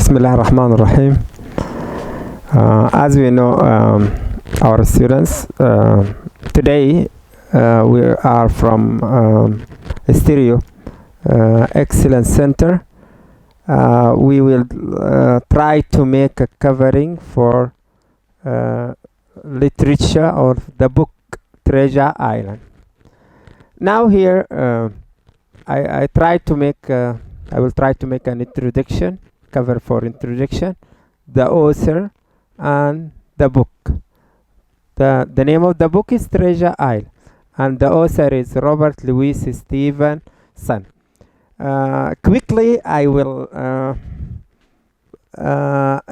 Bismillah ar-Rahman ar-Rahim. As we know, our students, today we are from Stereo Excellence Center. We will try to make a covering for literature of the book Treasure Island. Now here I will try to make an introduction, cover for introduction, the author and the book. The name of the book is Treasure Island, and the author is Robert Louis Stevenson. Quickly, I will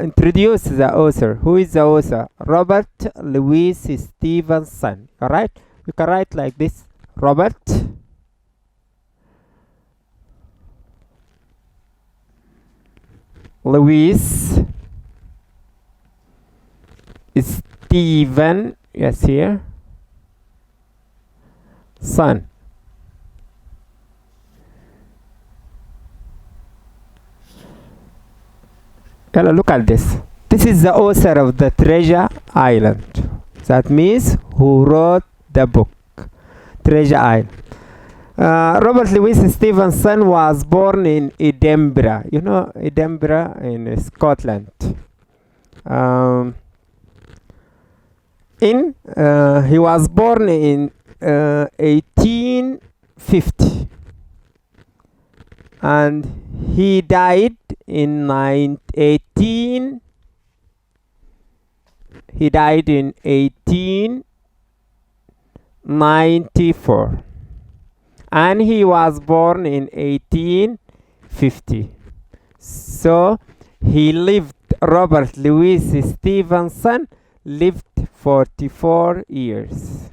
introduce the author. Who is the author? Robert Louis Stevenson. All right, you can write like this: Robert Louis Steven, yes, here, son. Hello, look at this. This is the author of the Treasure Island. That means who wrote the book Treasure Island. Robert Louis Stevenson was born in Edinburgh. You know Edinburgh in Scotland. He was born in 1850, and he died in 1894, and he was born in 1850. So he lived. Robert Louis Stevenson lived 44 years.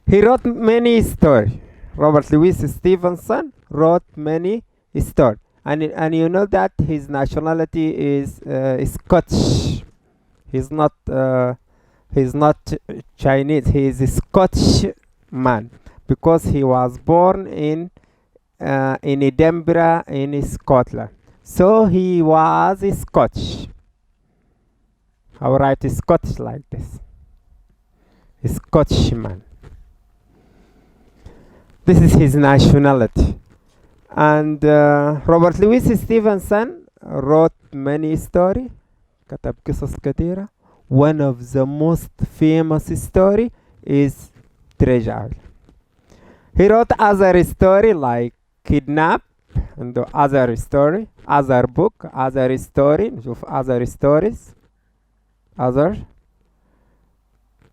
He wrote many stories. Robert Louis Stevenson wrote many stories, and you know that his nationality is Scottish. He's not Chinese. He is a Scottish man because he was born in Edinburgh in Scotland. So he was Scottish. I will write Scottish like this. A Scottish man. This is his nationality. And Robert Louis Stevenson wrote many stories. كتب قصص كثيرة. One of the most famous story is Treasure Island. He wrote other story like Kidnap, and other story, other book, other story, other stories, other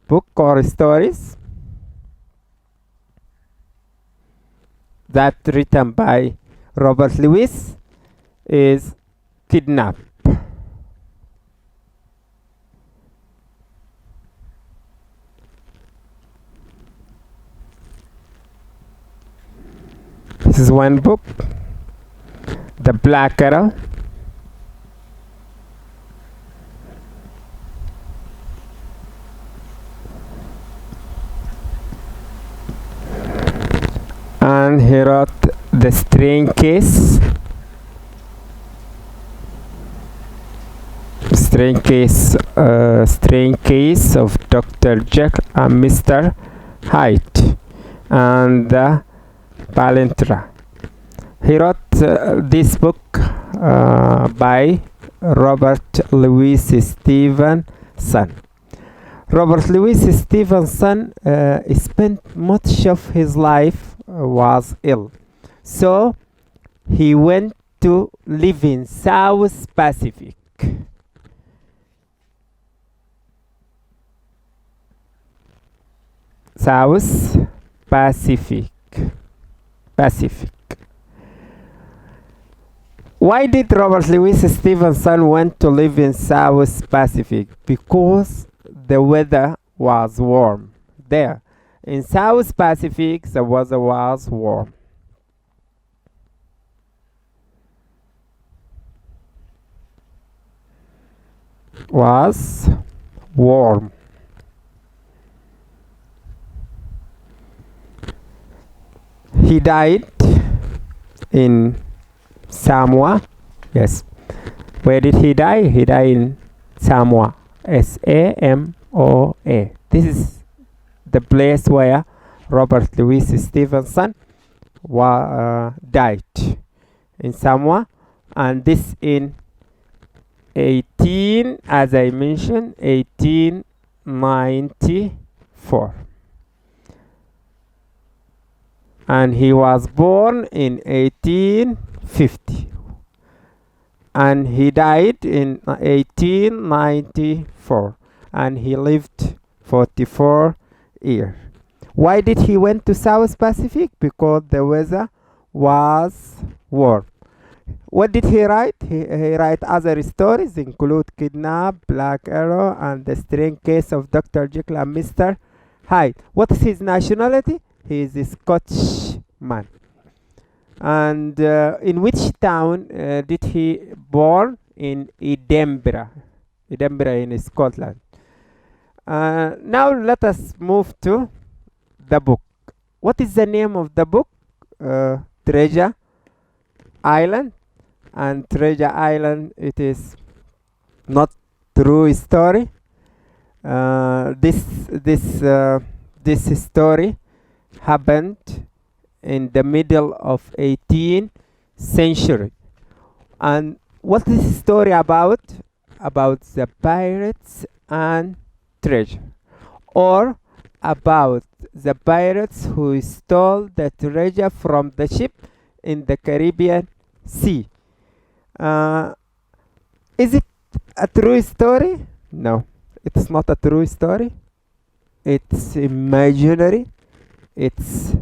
book or stories that written by Robert Louis is Kidnap. This is one book, The Black Arrow. And he wrote The Strange Case. Strange Case of Dr. Jekyll and Mr. Hyde, and the Palantra. He wrote this book by Robert Louis Stevenson. Robert Louis Stevenson spent much of his life was ill, so he went to live in South Pacific. South Pacific. Why did Robert Louis Stevenson want to live in South Pacific? Because the weather was warm there. In South Pacific, the weather was warm. He died in Samoa. Yes. Where did he die? He died in Samoa. Samoa. This is the place where Robert Louis Stevenson died, in Samoa, and this in 1894. And he was born in 1850. And he died in 1894. And he lived 44 years. Why did he went to South Pacific? Because the weather was warm. What did he write? He write other stories, include Kidnap, Black Arrow, and The Strange Case of Dr. Jekyll and Mr. Hyde. What is his nationality? He is a Scottish man. And in which town did he born? In Edinburgh. Edinburgh in Scotland. Now let us move to the book. What is the name of the book? Treasure Island. And Treasure Island, it is not true story. This story happened in the middle of 18th century. And what is the story about? About the pirates and treasure, or about the pirates who stole the treasure from the ship in the Caribbean Sea. Is it a true story? No, it's not a true story. It's imaginary. It's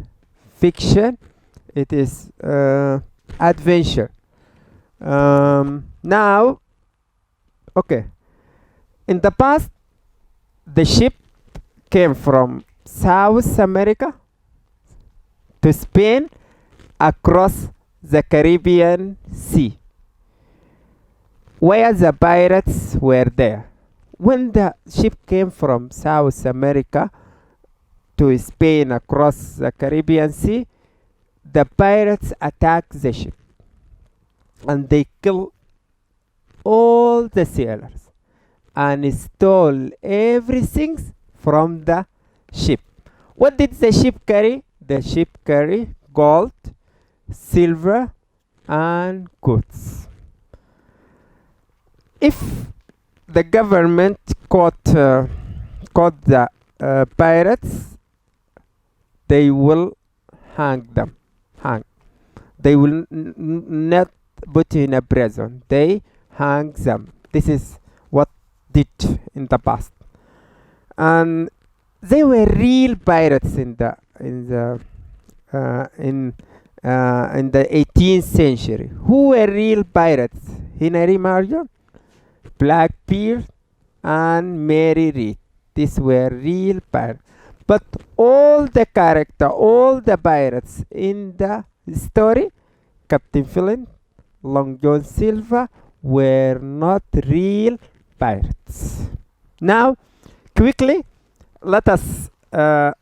fiction. It is adventure. Now, okay. In the past, the ship came from South America to Spain across the Caribbean Sea, where the pirates were there. When the ship came from South America to Spain across the Caribbean Sea, the pirates attacked the ship and they killed all the sailors and stole everything from the ship. What did the ship carry? The ship carried gold, silver, and goods. If the government caught the pirates, they will hang them. They will not put in a prison. They hang them. This is what did in the past. And they were real pirates in the 18th century. Who were real pirates? Henry Marjon, Blackbeard, and Mary Read. These were real pirates. But all the character, all the pirates in the story, Captain Flint, Long John Silver, were not real pirates. Now, quickly, let us have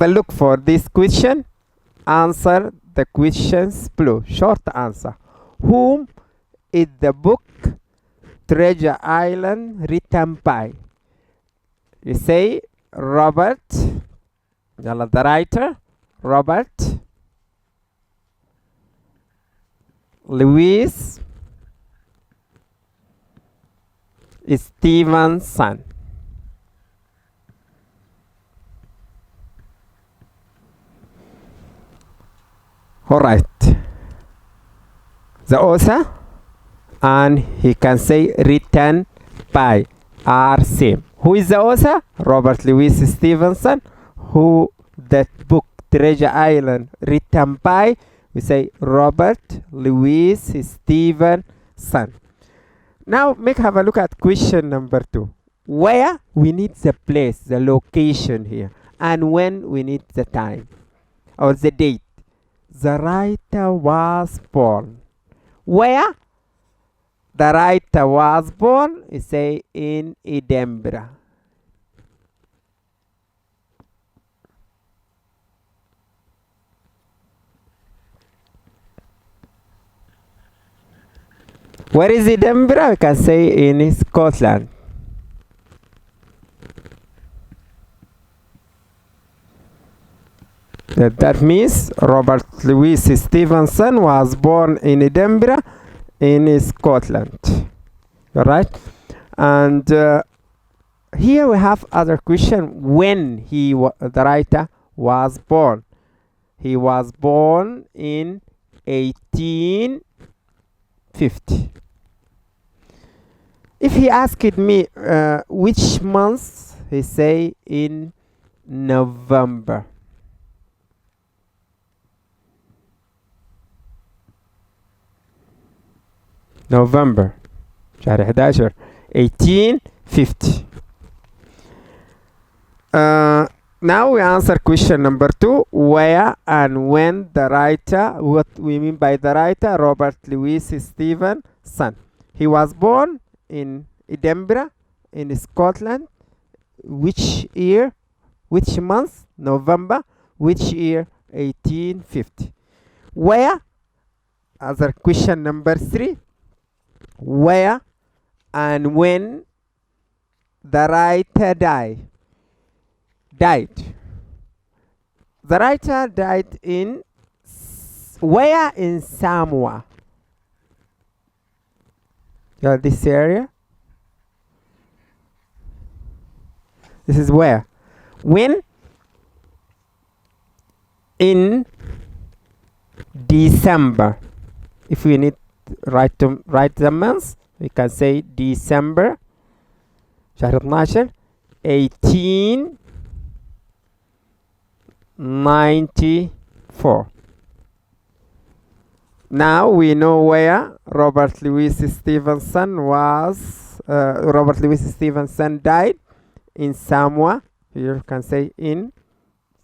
a look for this question. Answer the questions below. Short answer. Whom is the book Treasure Island written by? You say Robert, the writer, Robert Louis Stevenson. All right. The author, and he can say written by, are same. Who is the author? Robert Louis Stevenson. Who that book Treasure Island written by? We say Robert Louis Stevenson. Now have a look at question number 2. Where we need the place, the location here, and when we need the time or the date. The writer was born. Where the writer was born, we say in Edinburgh. Where is Edinburgh? We can say in Scotland. That means Robert Louis Stevenson was born in Edinburgh in Scotland. Alright? And here we have other question. When the writer was born. He was born in 1850. If he asked me which month, he say in November. November شهر 11 1850. Now we answer question number 2. Where and when the writer, what we mean by the writer, Robert Louis Stevenson. He was born in Edinburgh in Scotland. Which year? Which month? November. Which year? 1850. Where? Other question number 3. Where and when the writer died. The writer died in where? In Samoa. This area. This is where. When? In December. If we need write the months, we can say December شهر 12 1894. Now we know where Robert Louis Stevenson was. Robert Louis Stevenson died in Samoa. Here you can say in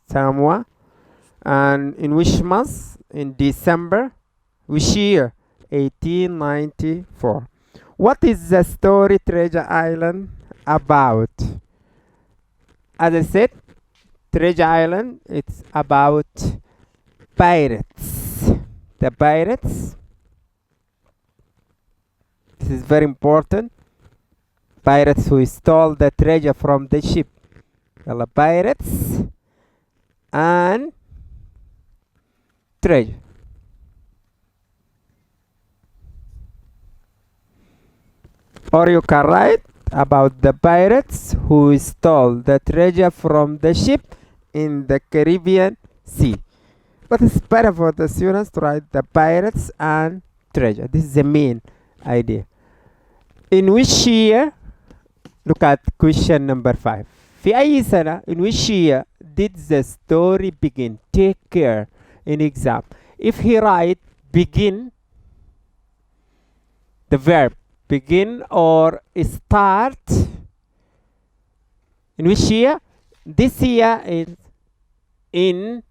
Samoa. And in which month? In December. Which year? 1894. What is the story Treasure Island about? As I said, Treasure Island, it's about pirates. The pirates. This is very important. Pirates who stole the treasure from the ship. The pirates and treasure. Or you can write about the pirates who stole the treasure from the ship in the Caribbean Sea. But it's better for the students to write the pirates and treasure. This is the main idea. In which year? Look at question number 5. في أي سنة? In which year did the story begin? Take care in exam. If he write begin, the verb begin or start, in which year? This year is in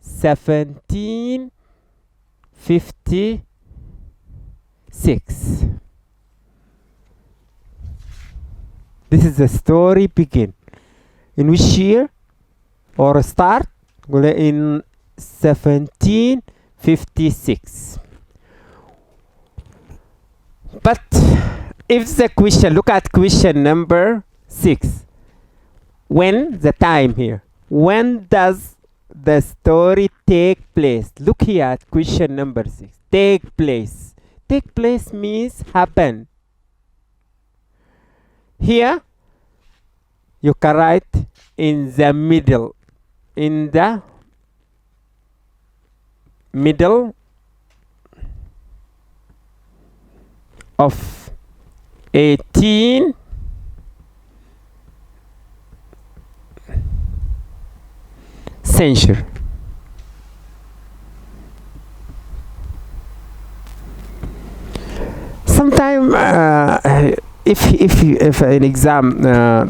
1756. This is the story begin. In which year or start? In 1756. But if the question, look at question number 6. When? The time here. When does the story take place? Look here at question number 6. Take place. Take place means happen. Here you can write in the middle. In the middle of 18th century. Sometimes if an exam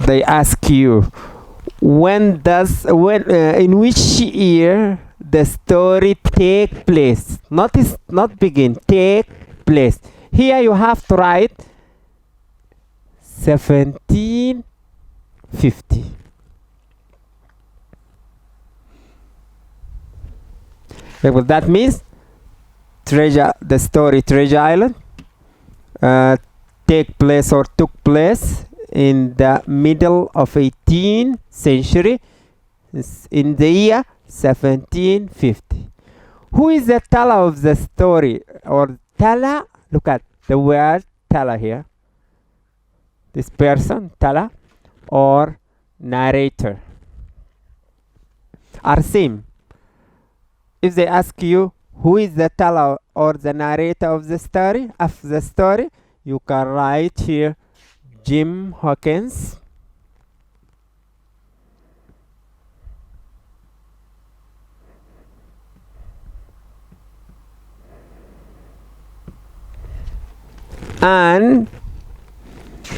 they ask you in which year the story take place, not begin, take place. Here you have to write 1750. Well, that means the story Treasure Island take place or took place in the middle of 18th century in the year 1750. Who is the teller of the story or teller? Look at the word teller here. This person, teller or narrator, are same. If they ask you who is the teller or the narrator of the story, you can write here Jim Hawkins. And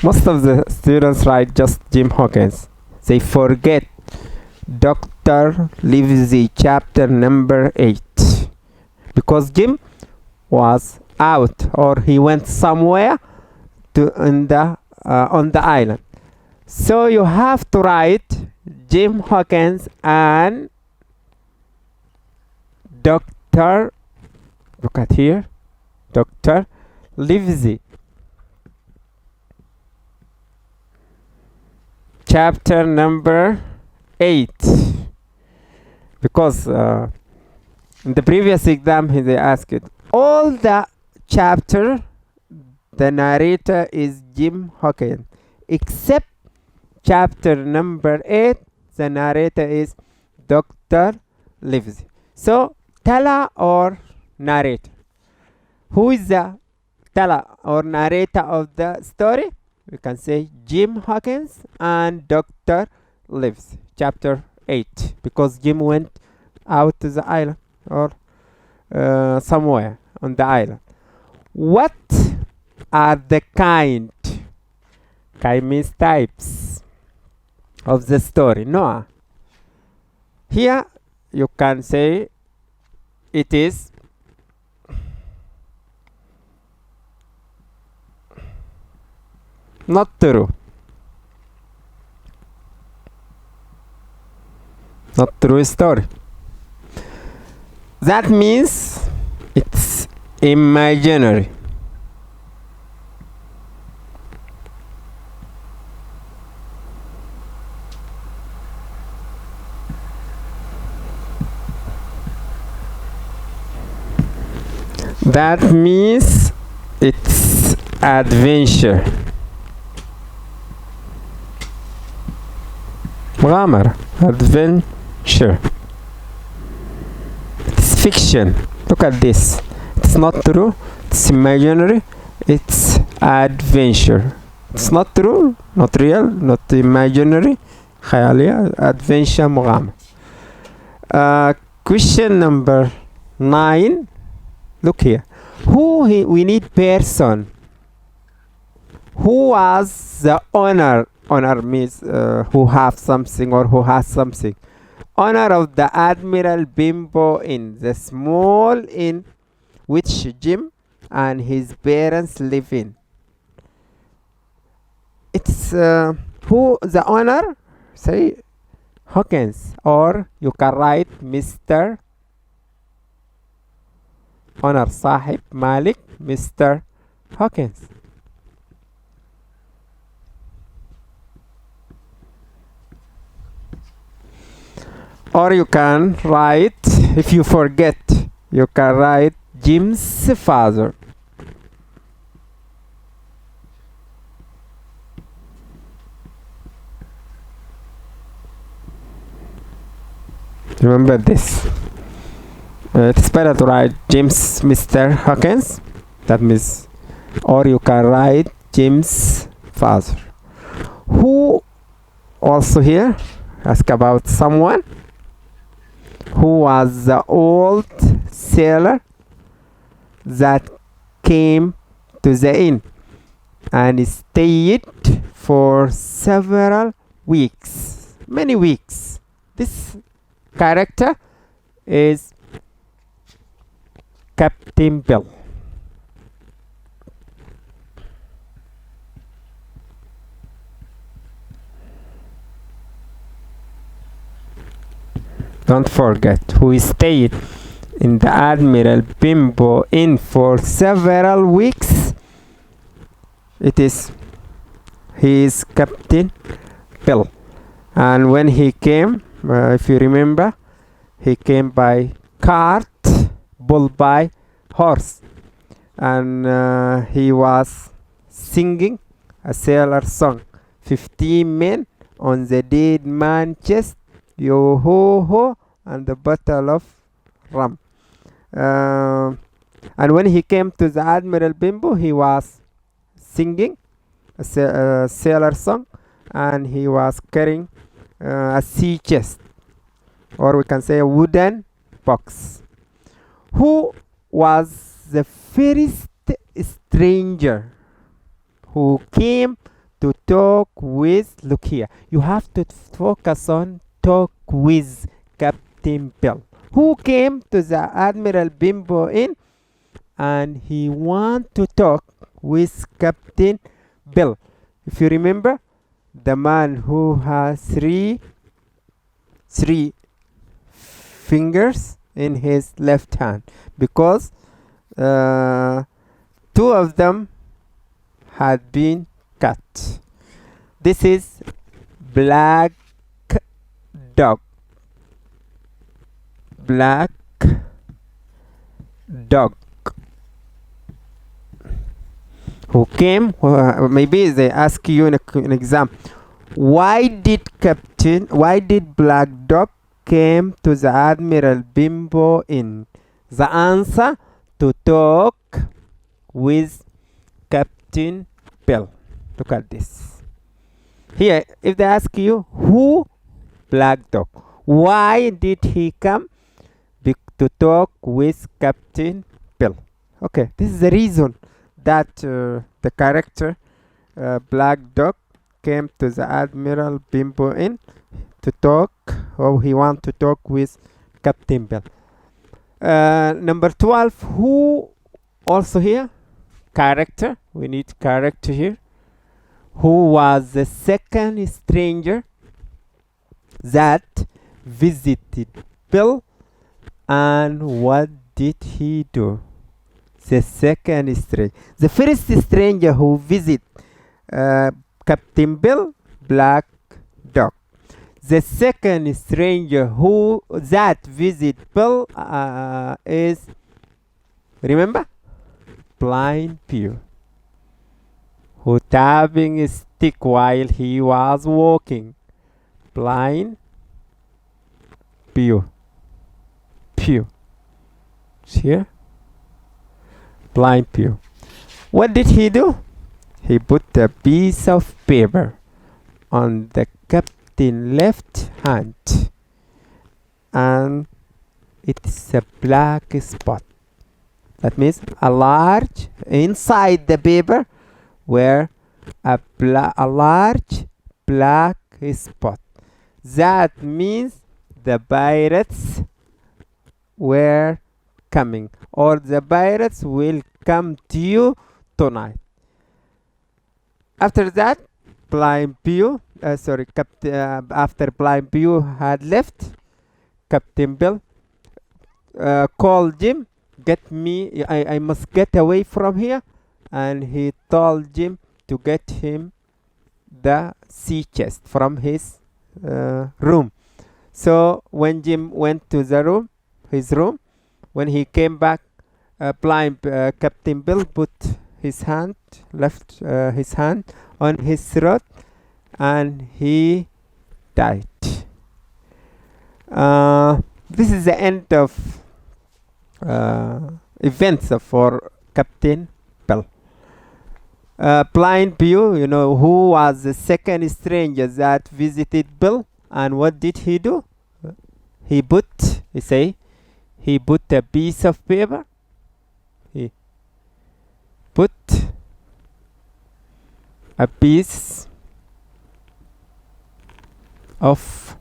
most of the students write just Jim Hawkins. They forget Dr. Livesey chapter number 8 because Jim was out or he went somewhere on the island. So you have to write Jim Hawkins and Dr. Look at here, Dr. Livesey. Chapter number 8, because in the previous exam they asked it all the chapter the narrator is Jim Hawkins except chapter number 8 the narrator is Dr. Livesey. So teller or narrator, who is the teller or narrator of the story? We can say Jim Hawkins and Dr. Livesey, chapter 8, because Jim went out to the island or somewhere on the island. What are the kind means types of the story? Noah. Here you can say it is not true. Not true story. That means it's imaginary. That means it's adventure. مغامرة, adventure. It's fiction. Look at this. It's not true. It's imaginary. It's adventure. It's not true, not real, not imaginary. خيالية, adventure, مغامرة. Question number 9. Look here. We need person. Who was the owner? Owner means who have something or who has something. Owner of the Admiral Bimbo Inn, the small inn which Jim and his parents live in. It's who the owner? Say Hawkins, or you can write Mr. Owner, صاحب مالك, Mr. Hawkins. Or you can write, if you forget, you can write Jim's father. Remember this. It's better to write Jim's Mr. Hawkins. That means, or you can write Jim's father. Who also here ask about someone who was the old sailor that came to the inn and stayed for several weeks, many weeks. This character is Captain Bill. Don't forget, who stayed in the Admiral Bimbo Inn for several weeks. he is Captain Bill. And when he came, if you remember, he came by cart, bull by horse, and he was singing a sailor song. 15 men on the dead man chest, yo ho ho, and the bottle of rum. And when he came to the Admiral Bimbo, he was singing a sailor song, and he was carrying a sea chest, or we can say a wooden box. Who was the first stranger who came to talk with? Look here, you have to focus on talk with Captain Bill. Who came to the Admiral Bimbo Inn and he want to talk with Captain Bill? If you remember, the man who has three fingers in his left hand, because 2 of them had been cut. This is black dog. Black dog who came, maybe they ask you in an exam, why did Black Dog came to the Admiral Bimbo Inn? The answer, to talk with Captain Bill. Look at this. Here, if they ask you, who? Black Dog. Why did he come? To talk with Captain Bill. Okay, this is the reason that the character Black Dog came to the Admiral Bimbo Inn to talk, or he want to talk with Captain Bill. Number 12, who also here? Character. We need character here. Who was the second stranger that visited Bill, and what did he do? The second stranger. The first stranger who visit Captain Bill, Black Dog. The second stranger who that visit Bill is, remember, Blind Pew, who tapping a stick while he was walking. Blind Pew. Here, Blind Pew. What did he do? He put a piece of paper on the captain's left hand, and it's a black spot. That means a large, inside the paper were a large black spot. That means the pirates were coming, or the pirates will come to you tonight. After that, after Blind Pew had left, Captain Bill called Jim, I must get away from here, and he told Jim to get him the sea chest from his room. So when Jim went to his room, when he came back, Captain Bill put his hand on his throat, and he died. This is the end of events for Captain Bill. Blind Pew, who was the second stranger that visited Bill, and what did he do? He put a piece of paper. He put a piece of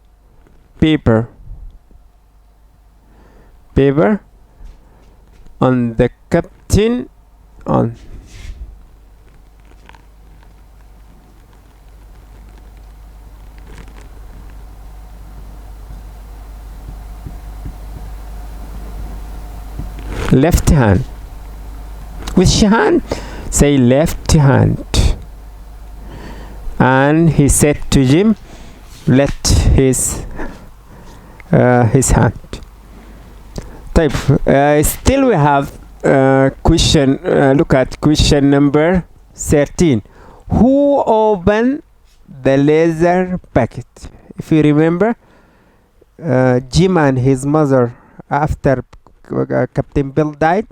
paper on the captain on left hand. Which hand? Say left hand. and he said to Jim, let his hand. طيب still we have question. Look at question number 13. Who opened the laser packet? If you remember, Jim and his mother, after Captain Bill died,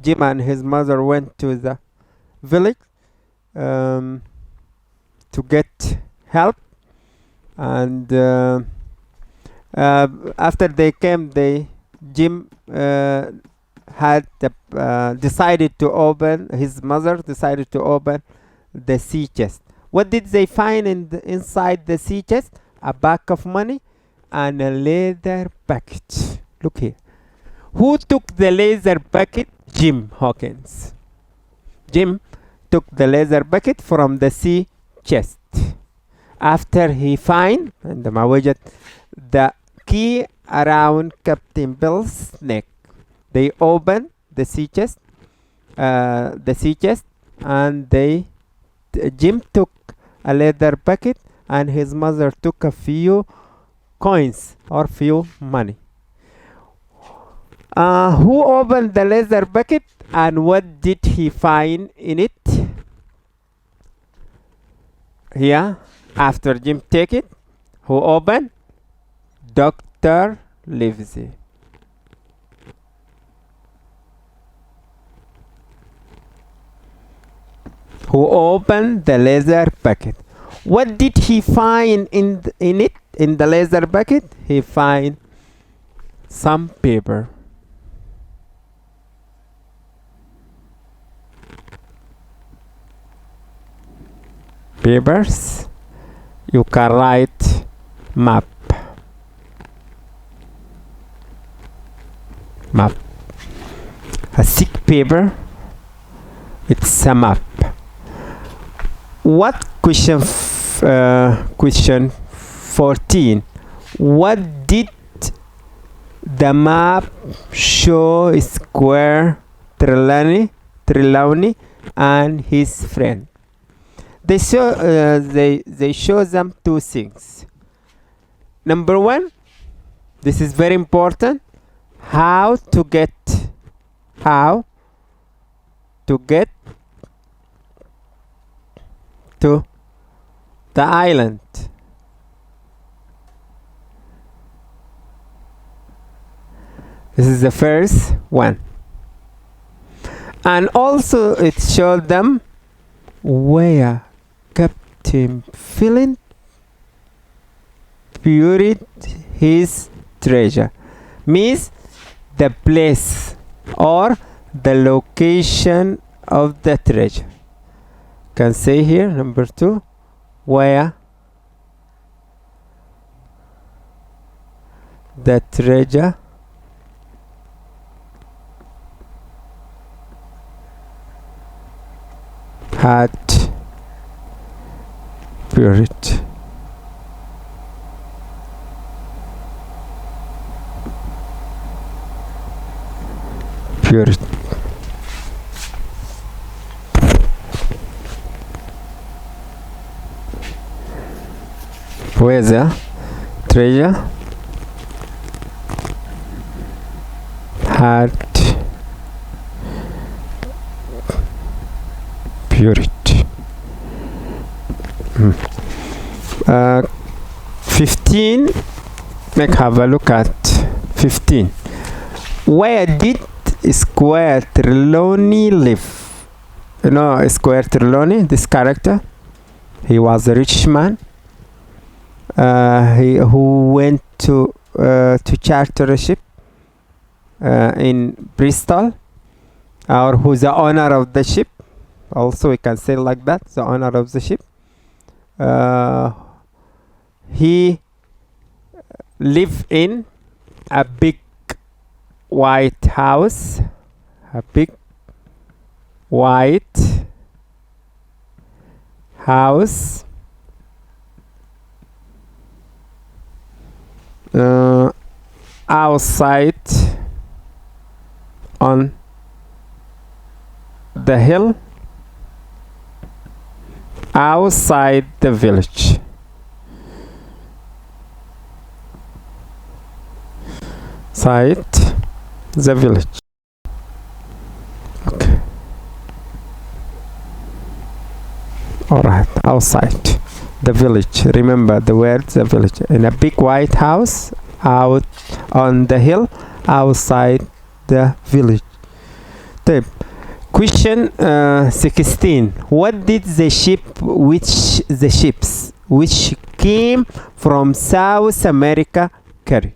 Jim and his mother went to the village to get help, and after they came, Jim had decided to open. His mother decided to open the sea chest. What did they find inside the sea chest? A bag of money and a leather packet. Look here. Who took the leather packet? Jim Hawkins. Jim took the leather packet from the sea chest. After he found عندما وجد the key around Captain Bill's neck, they opened the sea chest, and Jim took a leather packet, and his mother took a few coins or few money. Who opened the leather bucket, and what did he find in it? Here, after Jim take it, who opened? Dr. Livesey. Who opened the leather bucket? What did he find in the leather bucket? He find some paper. Papers. You can write map. A thick paper. It's a map. What question 14. What did the map show Square Trelawney and his friend? They show them two things. Number one, this is very important, how to get to the island. This is the first one. And also it showed them where Captain Philin buried his treasure. Means the place or the location of the treasure. Can say here, number 2, where the treasure had buried. Where the treasure had buried. 15. Let's have a look at 15. Where did Square Trelawney live? You know Square Trelawney, this character? He was a rich man who went to charter a ship in Bristol, or who's the owner of the ship. Also, we can say like that, the owner of the ship. He lived in a big white house, outside on the hill, outside the village. Outside the village. Okay. Alright, outside the village. Remember the word the village. In a big white house out on the hill outside the village. طيب. Question 16. What did the ships which came from South America carry?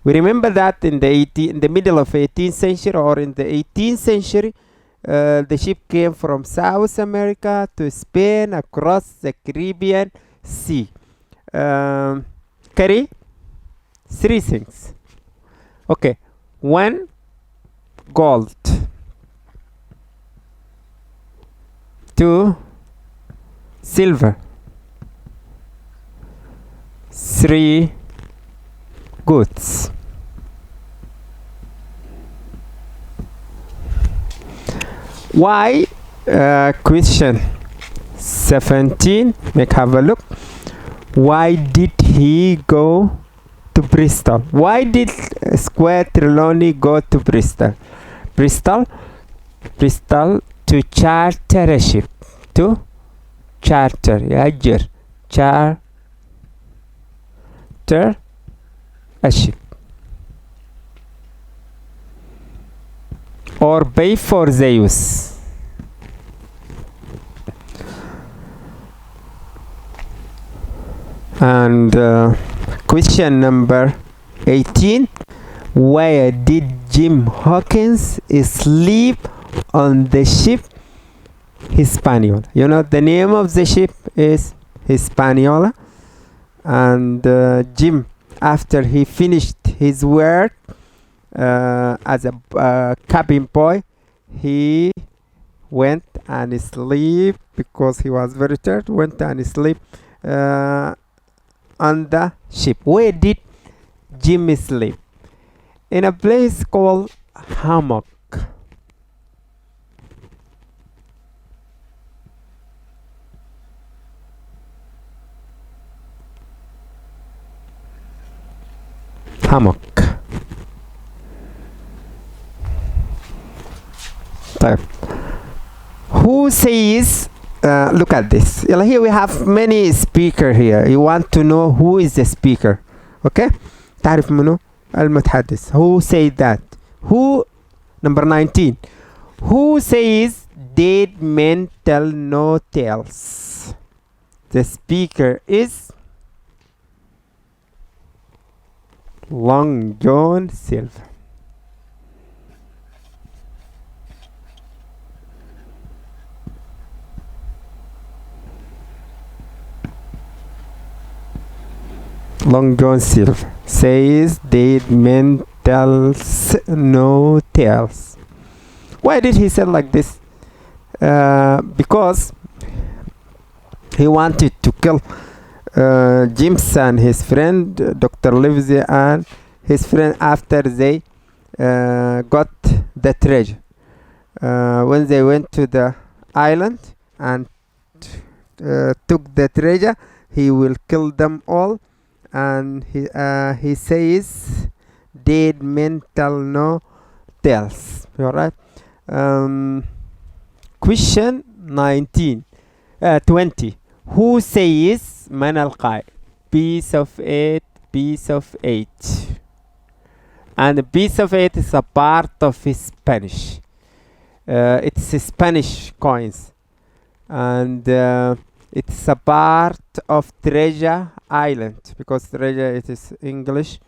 We remember that in the middle of 18th century or in the 18th century, the ship came from South America to Spain across the Caribbean Sea. Carry 3 things. Okay, 1, gold. 2, silver. 3, goods. Why? Question 17. Make have a look. Why did he go to Bristol? Why did Square Trelawney go to Bristol? Bristol to charter a ship. To charter. يأجر. Charter a ship. Or pay for the use. And question number 18. Where did Jim Hawkins sleep on the ship Hispaniola? You know the name of the ship is Hispaniola. And Jim, after he finished his work as a cabin boy, he went and sleep because he was very tired. Went and sleep on the ship. Where did Jim sleep? In a place called hammock. Hammock. طيب. Who says look at this. Here we have many speaker here. You want to know who is the speaker. Okay? تعرف منو المتحدث. Who said that? Who? Number 19. Who says dead men tell no tales? The speaker is Long John Silver. Long John Silver says dead men tells no tales. Why did he say like this? Because he wanted to kill Jim's and his friend Dr. Livesey and his friend after they got the treasure. When they went to the island and took the treasure, he will kill them all. And he says dead men tell no tales. Alright. Question 20. Who says من القائل? Piece of 8, piece of 8. And the piece of 8 is a part of Spanish. It's Spanish coins. And it's a part of Treasure Island, because treasure it is English,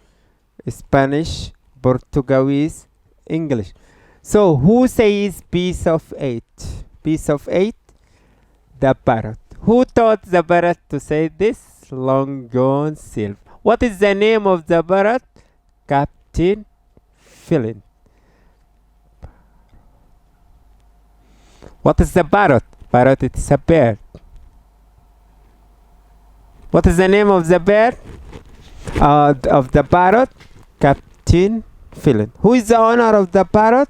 Spanish, Portuguese, English. So who says piece of 8? Piece of 8? The parrot. Who taught the parrot to say this? Long John Silver. What is the name of the parrot? Captain Flint. What is the parrot? Parrot, it's a bird. What is the name of the bird? Of the parrot? Captain Flint. Who is the owner of the parrot?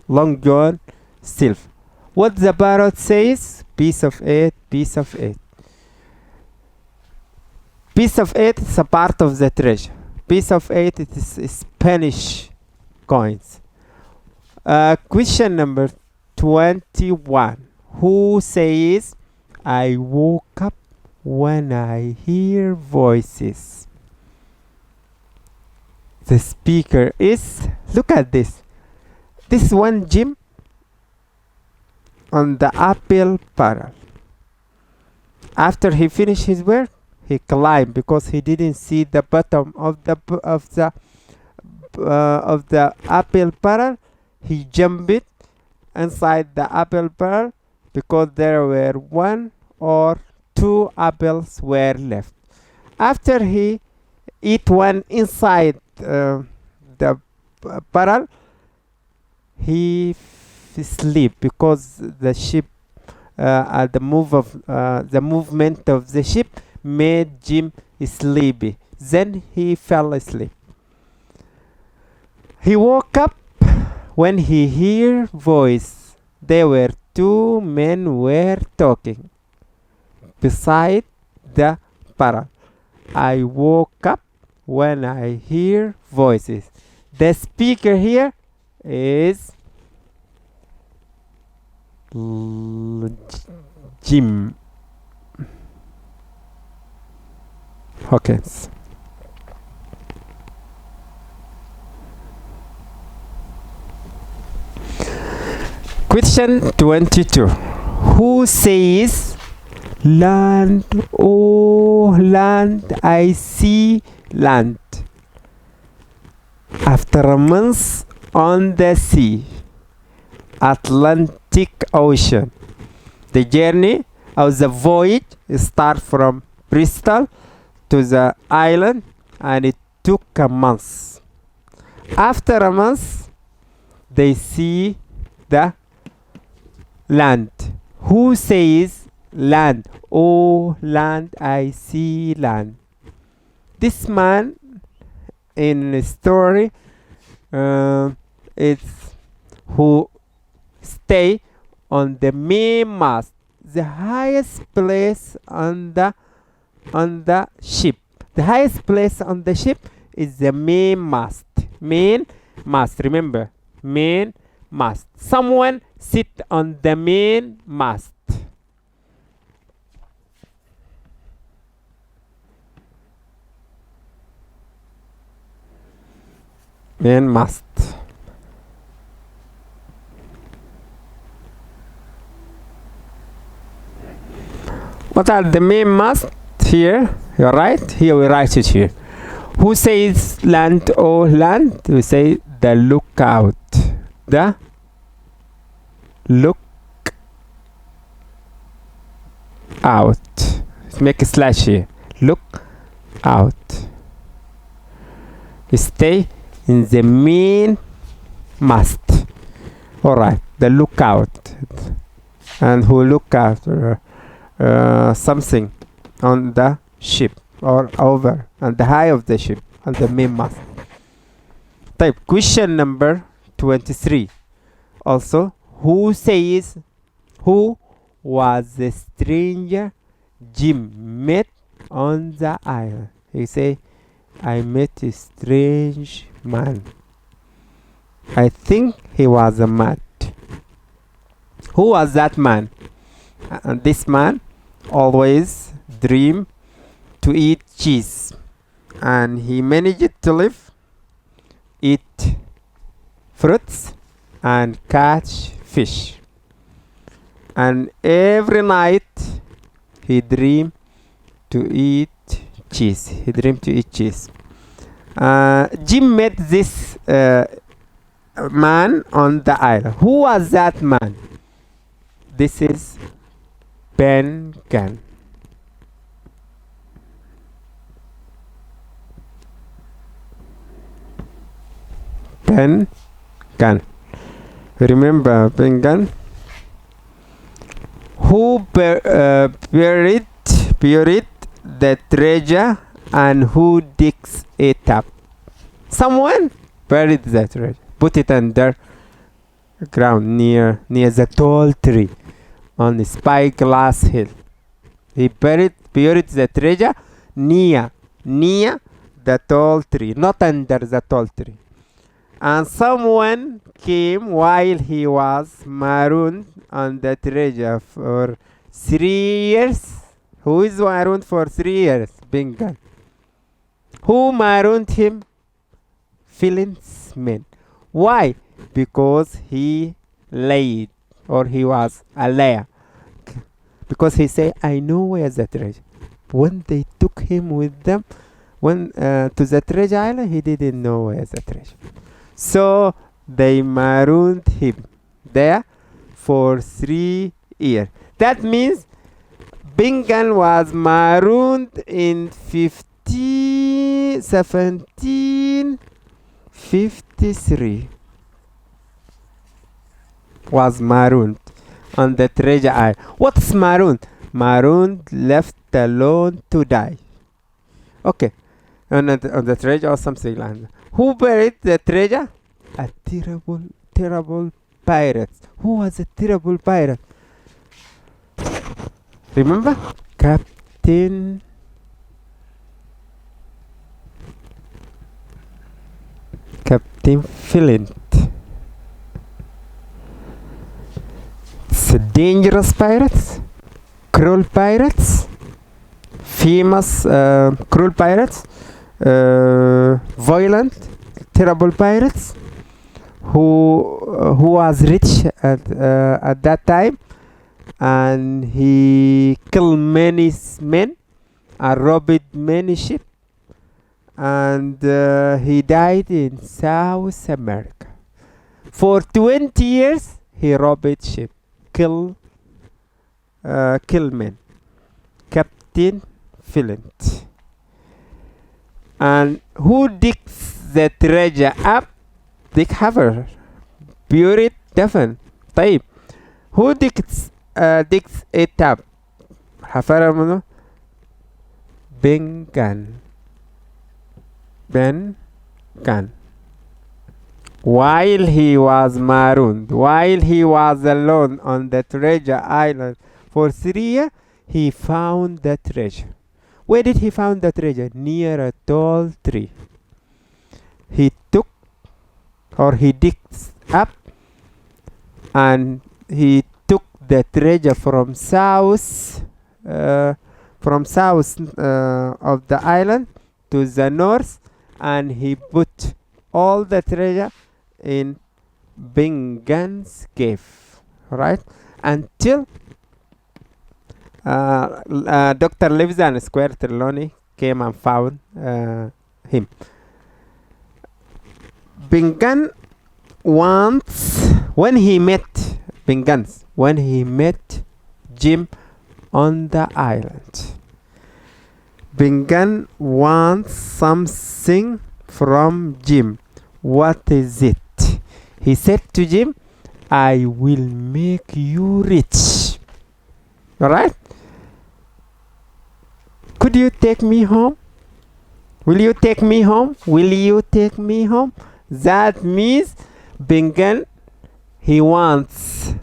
Long John Silver. What the parrot says? Piece of eight, piece of eight. Piece of eight is a part of the treasure. Piece of eight, it is Spanish coins. Question number 21. Who says, I woke up when I hear voices? The speaker is, look at this. This is one Jim on the apple barrel. After he finished his work, he climbed because he didn't see the bottom of the apple barrel. He jumped inside the apple barrel because there were one or two apples were left. After he eat one inside the barrel, he sleep because the ship the movement of the ship made Jim sleepy. Then he fell asleep. He woke up when he heard voice. There were two men were talking beside the barrel. I woke up when I hear voices. The speaker here is Jim Hawkins. Question 22. Who says, land, oh land, I see land? After a month on the sea, Atlantic Ocean. The journey of the voyage starts from Bristol to the island, and it took a month. After a month, they see the land. Who says land? Oh land, I see land. This man in the story is who stay on the main mast, the highest place on the ship. The highest place on the ship is the main mast. Main mast, remember, main mast. Someone sit on the main mast. Main mast. What are the main mast here? You're right. Here we write it here. Who says land or land? We say the lookout. The look out. Make a slash here. Look out. Stay in the main mast. All right. The lookout. And who look after something on the ship or over on the high of the ship on the main mast. Type question number 23. Also, who says, who was the stranger Jim met on the island? He say, I met a strange man. I think he was a mad. Who was that man? And this man always dream to eat cheese, and he managed to live, eat fruits and catch fish, and every night he dreamed to eat cheese. Jim met this man on the island. Who was that man? This is Ben Gunn. Ben Gunn. Remember Ben Gunn? Who buried the treasure and who digs it up? Someone buried the treasure, put it under ground near the tall tree on the spyglass hill. He buried the treasure near the tall tree, not under the tall tree. And someone came while he was marooned on the treasure for 3 years. Who is marooned for 3 years? Bingan. Who marooned him? Philip's men. Why? Because he lied, or he was a liar. Because he said, I know where's the treasure. When they took him with them to the treasure island, he didn't know where's the treasure. So they marooned him there for 3 years. That means Bingan was marooned in 1753. Was marooned on the treasure island. What's marooned? Marooned, left alone to die. Okay, on the treasure or something like that. Who buried the treasure? A terrible pirate. Who was a terrible pirate? Remember? Captain Flint. It's dangerous pirates, cruel pirates, famous cruel pirates, violent, terrible pirates, who was rich at that time, and he killed many men and robbed many ships, and he died in South America. For 20 years he robbed ships, kill men. Captain Flint. And who digs the treasure up? Dick Haver. Buried Devon. طيب. Who digs it up? حفر منه Ben Gunn. While he was marooned, while he was alone on the treasure island for 3 years, he found the treasure. Where did he find the treasure? Near a tall tree. He digs up, and he took the treasure from south of the island to the north, and he put all the treasure in Bingan's cave, right? Until Dr. Livesey and Square Trelawney came and found him. Bingan when he met Jim on the island. Bingan wants something from Jim. What is it? He said to Jim, I will make you rich. Alright? Could you take me home? Will you take me home? Will you take me home? That means Bingan, he wants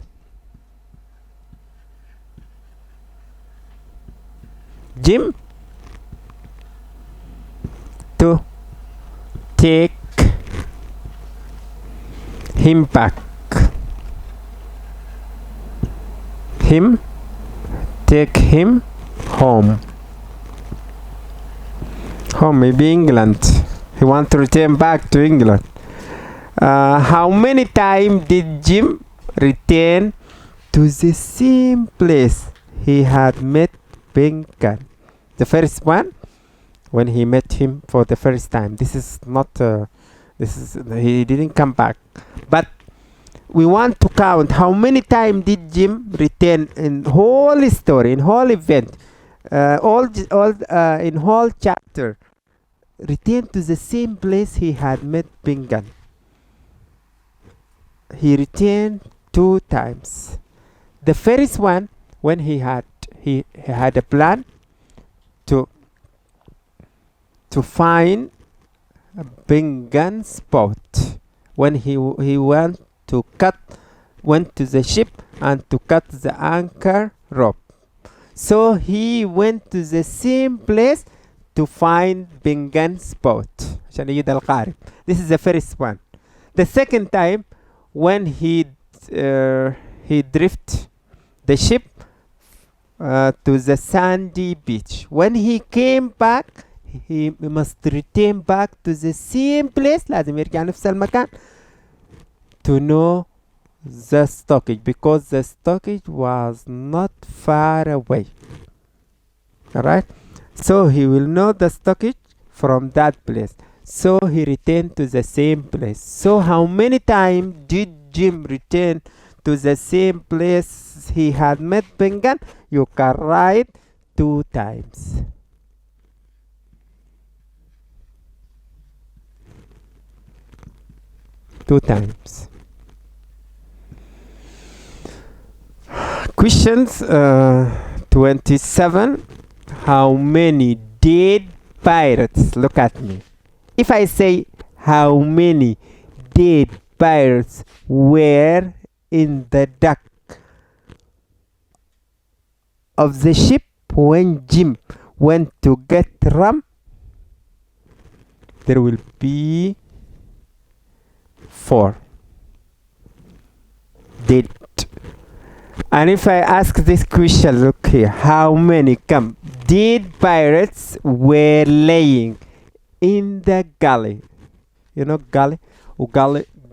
Jim to take him back. Take him home. Home, maybe England. He wants to return back to England. How many times did Jim return to the same place he had met Bingan? The first one, when he met him for the first time. He didn't come back. But we want to count how many times did Jim return in whole story, in whole event, in whole chapter, return to the same place he had met Bingan. He returned 2 times. The first one, when he had a plan to find Bingan's boat, when he went to cut went to the ship and to cut the anchor rope. So he went to the same place to find Bingan's boat. عشان يجد القارب. This is the first one. The second time, when he drift the ship to the sandy beach. When he came back, he must return back to the same place. لازم يرجع نفس المكان to know the stockage, because the stockage was not far away. Alright, so he will know the stockage from that place. So he returned to the same place. So how many times did Jim return to the same place he had met Bengan? You can write 2 times. Two times. Questions 27. How many dead pirates? Look at me. If I say how many dead pirates were in the deck of the ship when Jim went to get rum, there will be 4 dead. And if I ask this question, look here, how many dead pirates were laying in the galley? You know galley?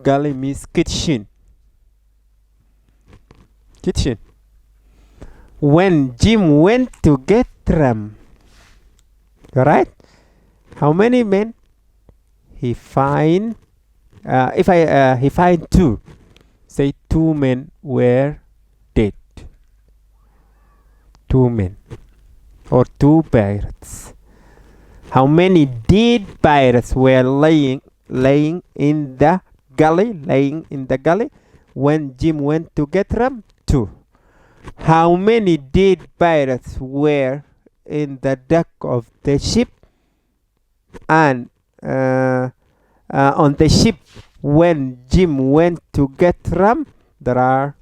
Galley means kitchen. Kitchen. When Jim went to get rum. Alright? How many men? He find he find 2. Say 2 men were dead. 2 men. Or 2 pirates. How many dead pirates were laying in the galley? Laying in the galley when Jim went to get rum? 2. How many dead pirates were in the deck of the ship and on the ship when Jim went to get rum? There are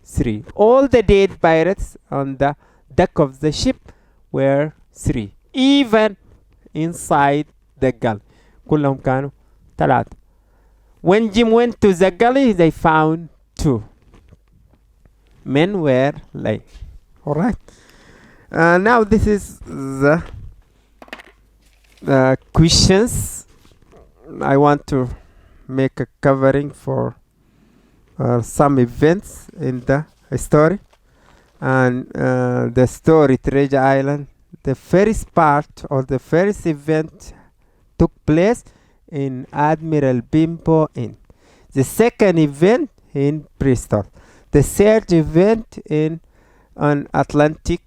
3. All the dead pirates on the deck of the ship were 3. Even inside the galley. كلهم كانوا 3. When Jim went to the galley, they found 2. Men were lying. Alright. Now this is the questions. I want to make a covering for some events in the story. And the story Treasure Island, the first part or the first event took place in Admiral Bimbo Inn. The second event in Bristol. The third event on Atlantic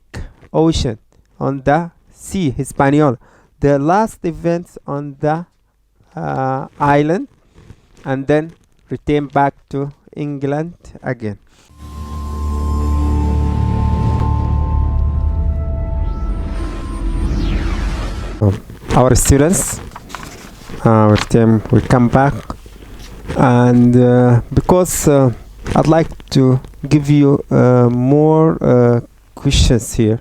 Ocean, on the Sea Hispaniola. The last event on the island, and then return back to England again. Our students will come back, and because I'd like to give you more questions here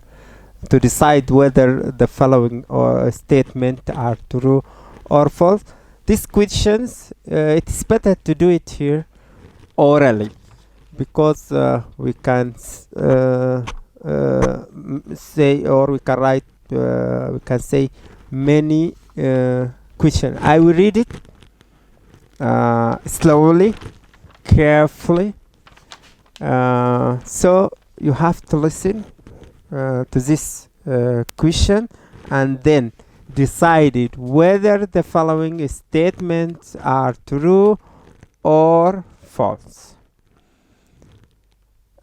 to decide whether the following statement are true or false. These questions, it is better to do it here orally, because we can say, or we can write, we can say many questions. I will read it slowly, carefully. So you have to listen to this question and then decide whether the following statements are true or false.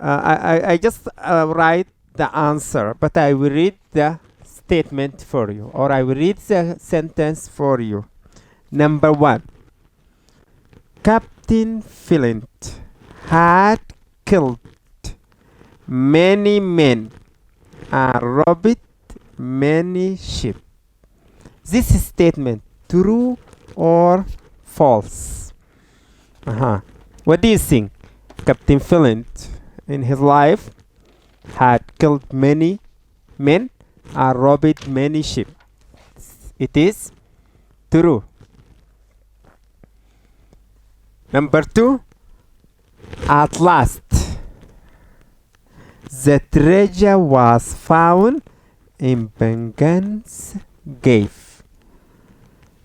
I just write the answer, but I will read the statement for you, or I will read the sentence for you. Number 1. Captain Flint had killed many men and robbed many ships. This statement true or false? What do you think? Captain Flint in his life had killed many men and robbed many sheep. It is true. Number 2, at last the treasure was found in Bengan's cave.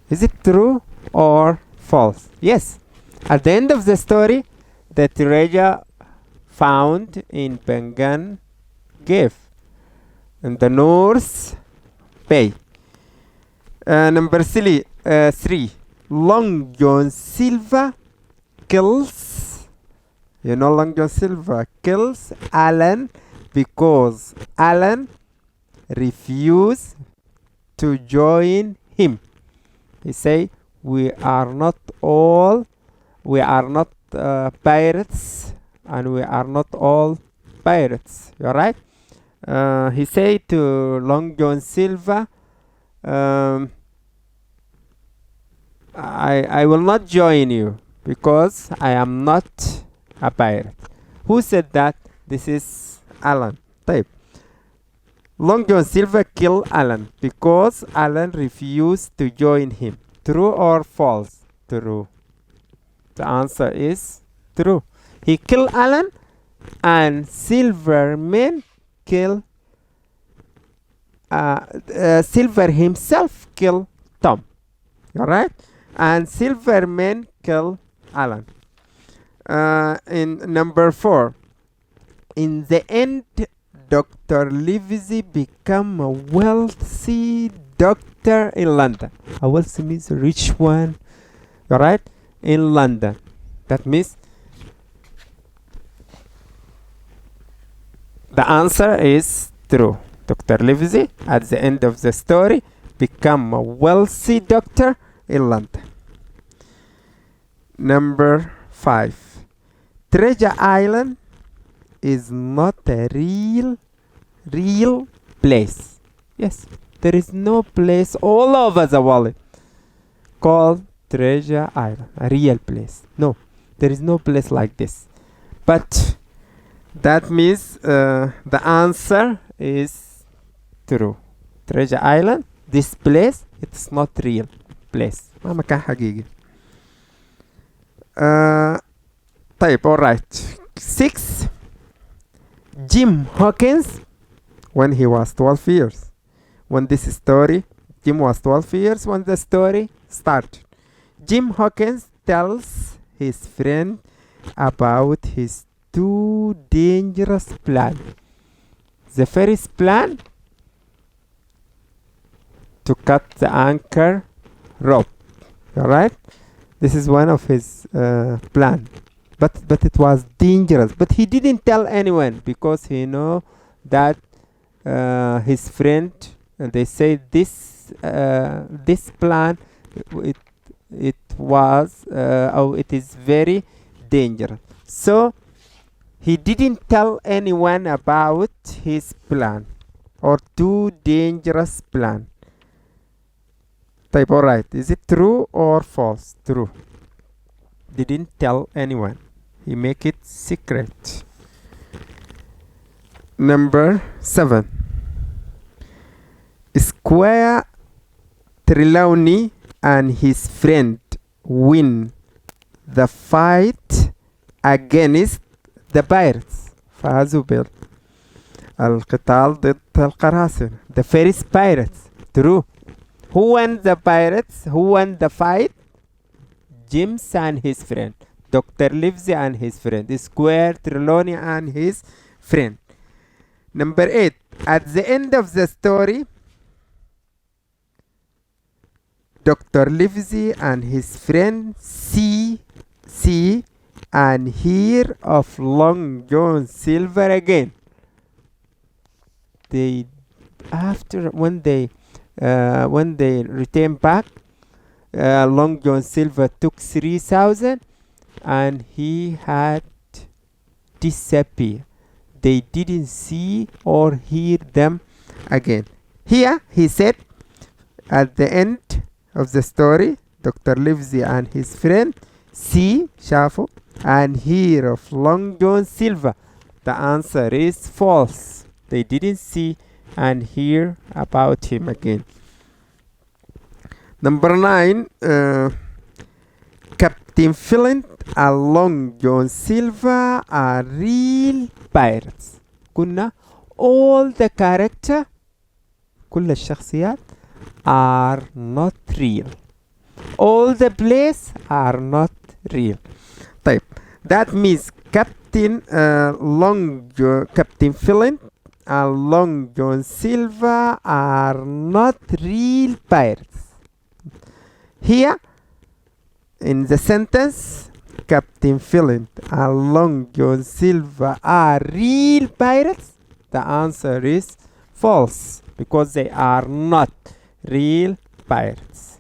Is it true or false? Yes. At the end of the story, the treasure found in Bengan cave in the North Bay. Number 3, Long John Silver kills. You know, Long John Silver kills Alan because Alan refused to join him. He say, we are not pirates, and we are not all pirates. You are right? He say to Long John Silver, I will not join you because I am not a pirate. Who said that? This is Alan. Type. Long John Silver killed Alan because Alan refused to join him. True or false? True. The answer is true. He killed Alan, and Silverman killed Silver himself killed Tom. Alright? And Silverman killed Alan. In number 4, in the end, Dr. Livesey became a wealthy doctor in London. A wealthy means a rich one. Alright? In London. That means the answer is true. Dr. Livesey, at the end of the story, became a wealthy doctor in London. Number 5. Treasure Island is not a real place. Yes, there is no place all over the world called Treasure Island, a real place. No, there is no place like this. But that means the answer is true. Treasure Island, this place, it's not real place. ما مكان حقيقي. طيب, alright. 6. Jim Hawkins, when he was 12 years. When this story, Jim was 12 years when the story started. Jim Hawkins tells his friend about his 2 dangerous plans. The first plan, to cut the anchor rope. Alright? This is one of his plan. But it was dangerous. But he didn't tell anyone because he know that his friend, they say this plan, it is very dangerous. So he didn't tell anyone about his plan or 2 dangerous plan. Type, alright. Is it true or false? True. Didn't tell anyone. He make it secret. Number 7. Square Trelawney and his friend win the fight against the pirates. فازوا بالقتال ضد القراصنة. The first pirates. True. Who won the pirates? Who won the fight? James and his friend. Dr. Livesey and his friend. Square Trelawney and his friend. Number 8. At the end of the story, Dr. Livesey and his friend see and hear of Long John Silver again. They when they return back, Long John Silver took 3,000 and he had disappeared. They didn't see or hear them again. Here he said at the end of the story, Dr. Livesey and his friend شافوا and hear of Long John Silver? The answer is false. They didn't see and hear about him again. Number 9, Captain Flint and Long John Silver are real pirates. قلنا all the character كل الشخصيات are not real. All the plays are not real. طيب, that means Captain Flint and Long John Silver are not real pirates. Here in the sentence, Captain Flint and Long John Silver are real pirates. The answer is false because they are not real pirates.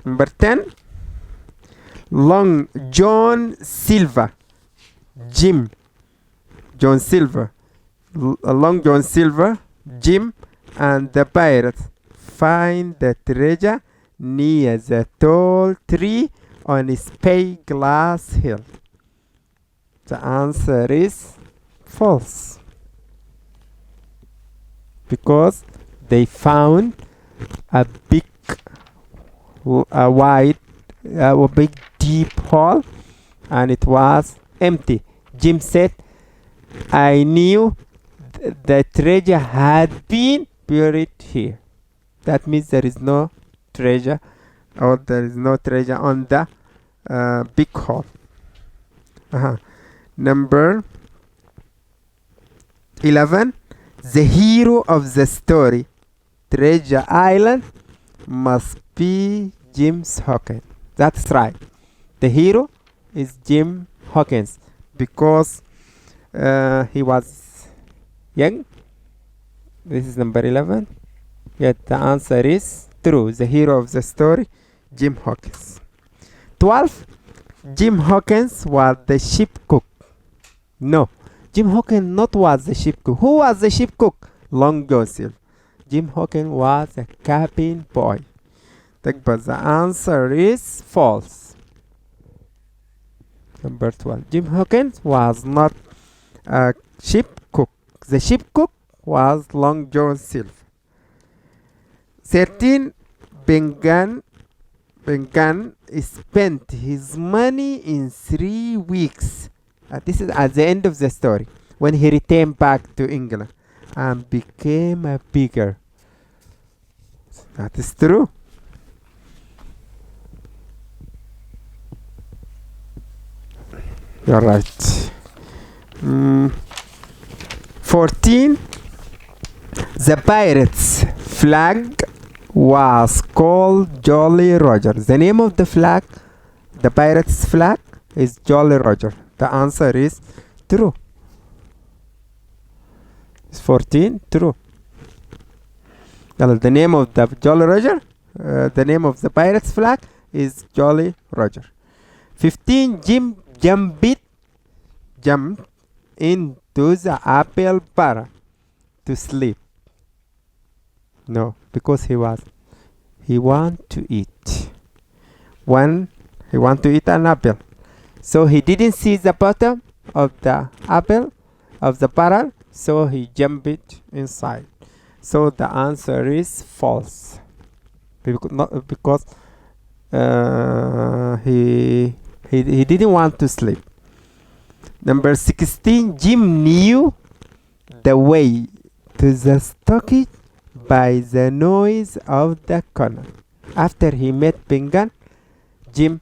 Number 10, Long John Silver, Jim, John Silver, Long John Silver, Jim, and the pirates find the treasure near the tall tree on Spyglass Hill. The answer is false because they found a big big deep hole and it was empty. Jim said, I knew the treasure had been buried here. That means there is no treasure, or there is no treasure on the big hole. Number 11, the hero of the story, Treasure Island, must be James Hawkins. That's right. The hero is Jim Hawkins because he was young. This is number 11. Yet the answer is true. The hero of the story, Jim Hawkins. 12. Jim Hawkins was the ship cook. No, Jim Hawkins not was the ship cook. Who was the ship cook? Long John Silver. Jim Hawkins was a cabin boy. But the answer is false. Number 12. Jim Hawkins was not a ship cook. The ship cook was Long John Silver. 13. Ben Gunn spent his money in 3 weeks. This is at the end of the story, when he returned back to England and became a beggar. That is true. You're right. 14. The pirates' flag was called Jolly Roger. The name of the flag, the pirates' flag, is Jolly Roger. The answer is true. Is 14 true? The name of the Jolly Roger, the name of the pirates' flag is Jolly Roger. 15. Jim jumped into the apple barrel to sleep. No, because he want to eat. He want to eat an apple, so he didn't see the bottom of the apple of the barrel, so he jumped inside. So the answer is false, because he didn't want to sleep. Number 16. Jim knew the way to the stockade by the noise of the cannon. After he met Ben, Jim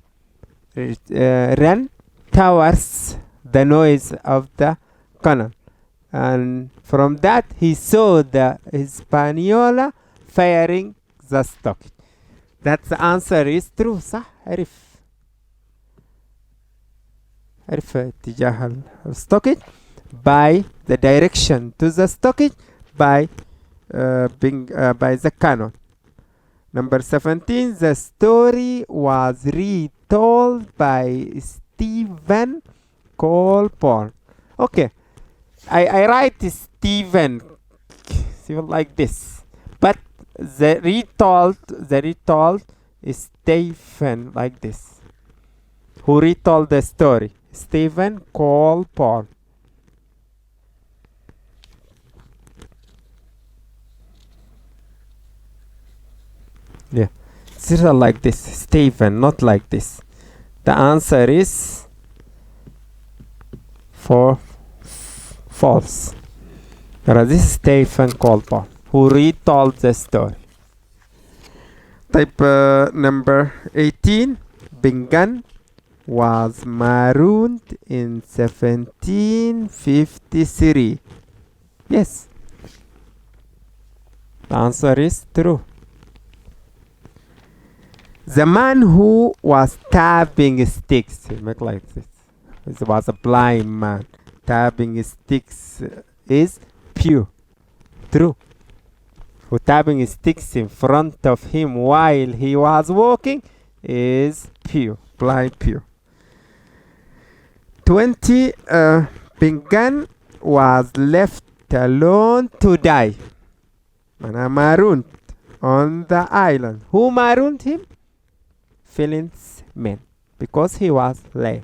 ran towards the noise of the cannon, and from that he saw the Hispaniola firing the stockade. That the answer is true. صح؟ عرف اتجاه الstockade by the direction to the stockade by the cannon. Number 17. The story was retold by Stephen Colborn. Okay, I write Stephen like this, but the retold is Stephen like this. Who retold the story? Stephen called Paul. Yeah, it's not like this. Stephen, not like this. The answer is false. This is Stephen called Paul, who retold the story. Type number 18. Bingan was marooned in 1753. Yes. The answer is true. The man who was tapping sticks, he make like this. It was a blind man. Tapping sticks is pure. True. Who tapping sticks in front of him while he was walking is pure. Blind pure. 20. Bingan was left alone to die. And marooned on the island. Who marooned him? Philip's men, because he was late.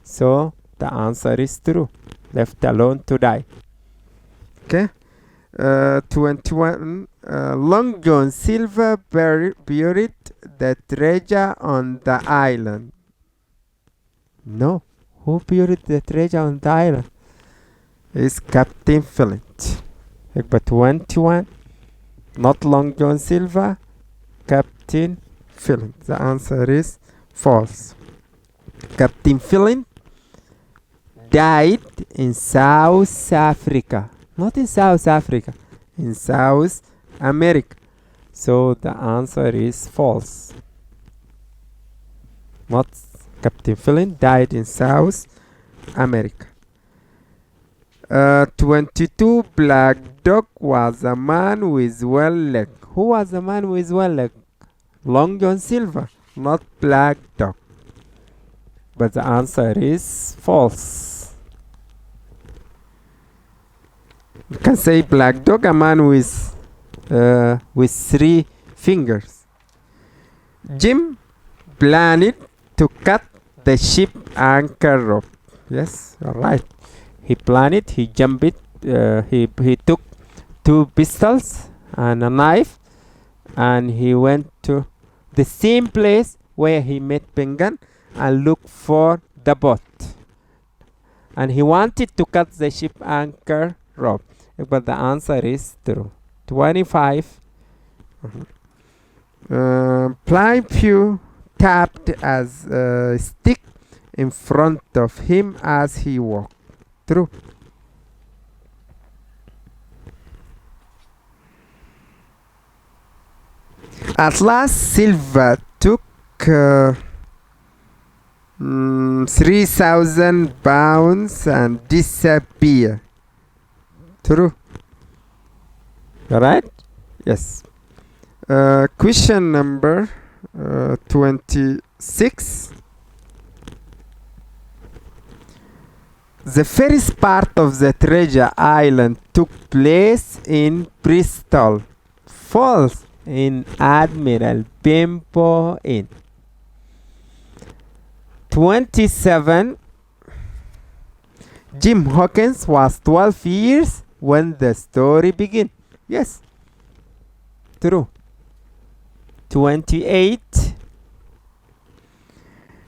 So the answer is true. Left alone to die. Okay. 21. Long John Silver buried the treasure on the island. No. Who buried the treasure on the island? It's Captain Flint. But 21. Not Long John Silver. Captain Flint. The answer is false. Captain Flint died in South Africa. Not in South Africa. In South America. So the answer is false. Not Captain Flint died in South America. 22. Black Dog was a man with one leg. Who was the man with one leg? Long John Silver, not Black Dog. But the answer is false. You can say Black Dog, a man with 3 fingers. Jim planned to cut the ship anchor rope. Yes, all right. He planned it. He jumped it. He took 2 pistols and a knife, and he went to the same place where he met Bingan and looked for the boat. And he wanted to cut the ship anchor rope. But the answer is true. 25. Plypew tapped as a stick in front of him as he walked. True. At last, Silver took 3,000 pounds and disappeared. True. Alright? Yes. Question number 26. The first part of the treasure island took place in Bristol. False. In Admiral Benbow Inn. 27. Jim Hawkins was 12 years when the story began. Yes. True. 28.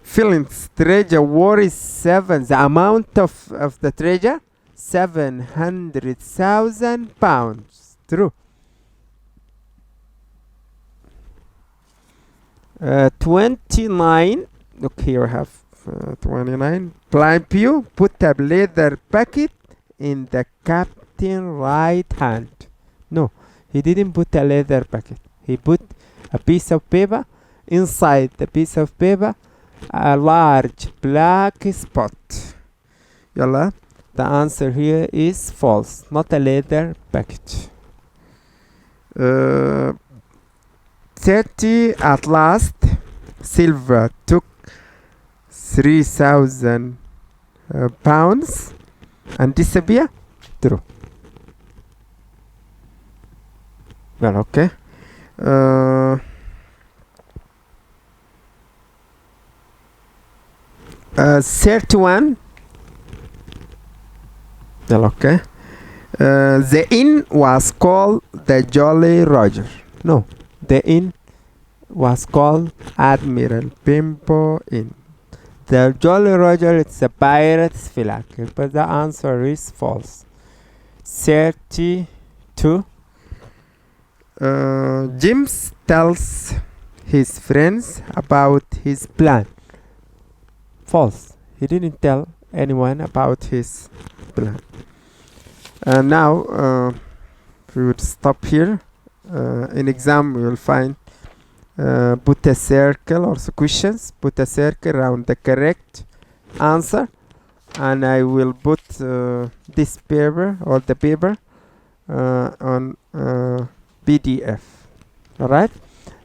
Philip's treasure worth 7. The amount of the treasure? 700,000 pounds. True. 29. Look here, I have 29. Plypew put a leather packet in the captain's right hand. No, he didn't put a leather packet. He put a piece of paper. Inside the piece of paper, a large black spot. Yalla. The answer here is false. Not a leather packet. 30. At last, Silver took 3,000 pounds and disappeared. True. Well, okay. 31. Okay. The inn was called the Jolly Roger. No, the inn was called Admiral Bimbo Inn. The Jolly Roger, it's a pirate's flag, but the answer is false. 32. James tells his friends about his plan. False. He didn't tell anyone about his plan. Now we would stop here. In exam we will find put a circle, or questions, put a circle around the correct answer, and I will put this paper, or the paper, on PDF. Alright,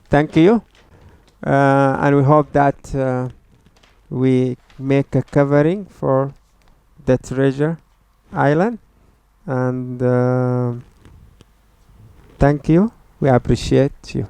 thank you, and we hope that we make a covering for the treasure island, and thank you, we appreciate you.